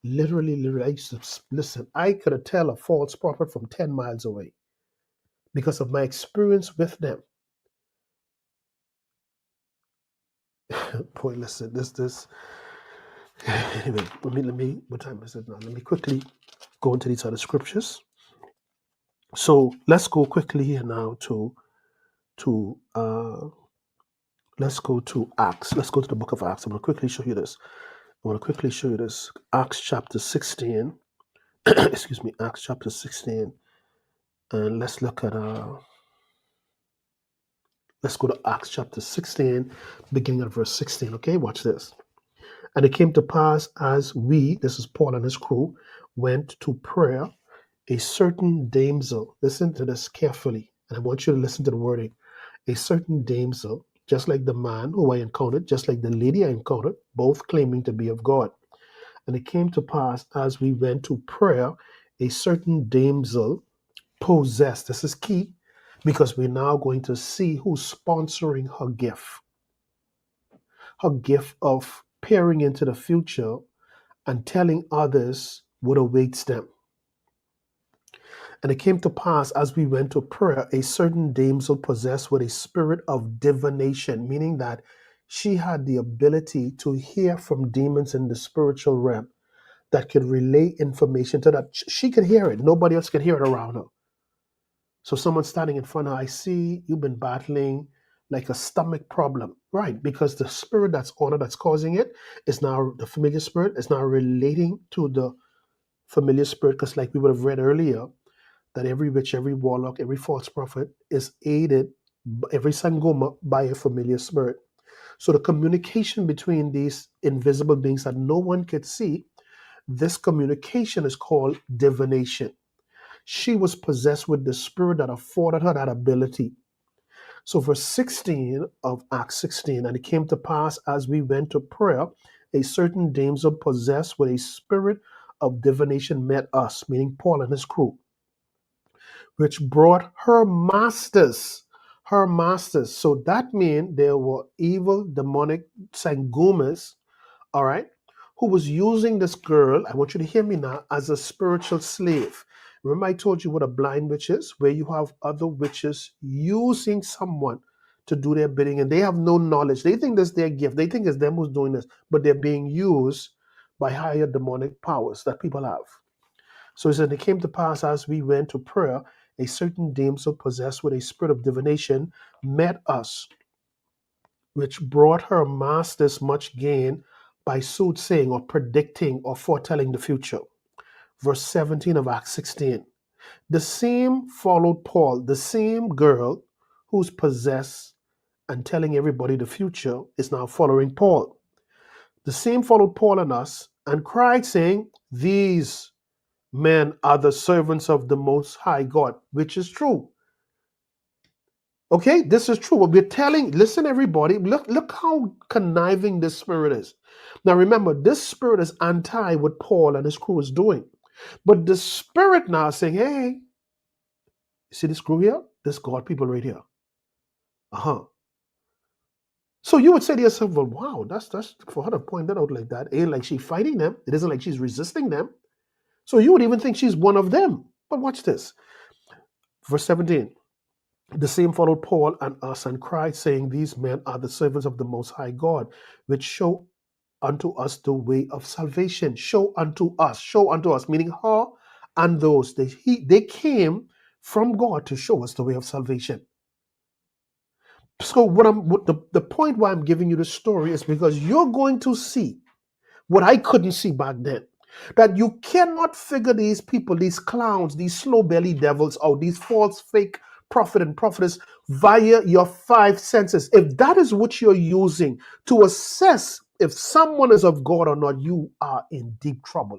Literally, I used to listen. I could have tell a false prophet from 10 miles away because of my experience with them. Boy, listen, this. Anyway, let me. What time is it now? Let me quickly go into these other scriptures. So let's go quickly here now to let's go to Acts. Let's go to the book of Acts. I'm going to quickly show you this. I want to quickly show you this. Acts chapter 16. Excuse me, Acts chapter 16. And let's go to Acts chapter 16, beginning at verse 16. Okay, watch this. And it came to pass as we, this is Paul and his crew, went to prayer, a certain damsel, listen to this carefully, and I want you to listen to the wording. A certain damsel, just like the man who I encountered, just like the lady I encountered, both claiming to be of God. And it came to pass as we went to prayer, a certain damsel possessed. This is key because we're now going to see who's sponsoring her gift of peering into the future and telling others what awaits them. And it came to pass as we went to prayer, a certain damsel possessed with a spirit of divination, meaning that she had the ability to hear from demons in the spiritual realm that could relay information to that. She could hear it. Nobody else could hear it around her. So someone standing in front of her, I see you've been battling like a stomach problem, right? Because the spirit that's on her that's causing it is now the familiar spirit is now relating to the familiar spirit. Because like we would have read earlier, that every witch, every warlock, every false prophet is aided, every sangoma by a familiar spirit. So the communication between these invisible beings that no one could see, this communication is called divination. She was possessed with the spirit that afforded her that ability. So, verse 16 of Acts 16, and it came to pass as we went to prayer, a certain damsel possessed with a spirit of divination met us, meaning Paul and his crew, which brought her masters. Her masters. So that means there were evil, demonic sangumas, all right, who was using this girl, I want you to hear me now, as a spiritual slave. Remember, I told you what a blind witch is, where you have other witches using someone to do their bidding, and they have no knowledge. They think that's their gift. They think it's them who's doing this, but they're being used by higher demonic powers that people have. So he said, it came to pass as we went to prayer, a certain damsel possessed with a spirit of divination met us, which brought her masters much gain by soothsaying or predicting or foretelling the future. Verse 17 of Acts 16. The same followed Paul, the same girl who's possessed and telling everybody the future is now following Paul. The same followed Paul and us and cried, saying, these men are the servants of the Most High God, which is true. Okay, this is true. What we're telling, listen, everybody, look how conniving this spirit is. Now remember, this spirit is anti what Paul and his crew is doing. But the spirit now is saying, hey, you see this crew here? This God people right here. Uh-huh. So you would say to yourself, well, wow, that's for her to point that out like that. It ain't like she's fighting them. It isn't like she's resisting them. So you would even think she's one of them. But watch this. Verse 17. The same followed Paul and us and cried, saying, these men are the servants of the Most High God, which show unto us the way of salvation. Show unto us, meaning her and those. They came from God to show us the way of salvation. So the point why I'm giving you the story is because you're going to see what I couldn't see back then. That you cannot figure these people, these clowns, these slow belly devils out, these false fake prophet and prophetess via your five senses. If that is what you're using to assess if someone is of God or not, you are in deep trouble.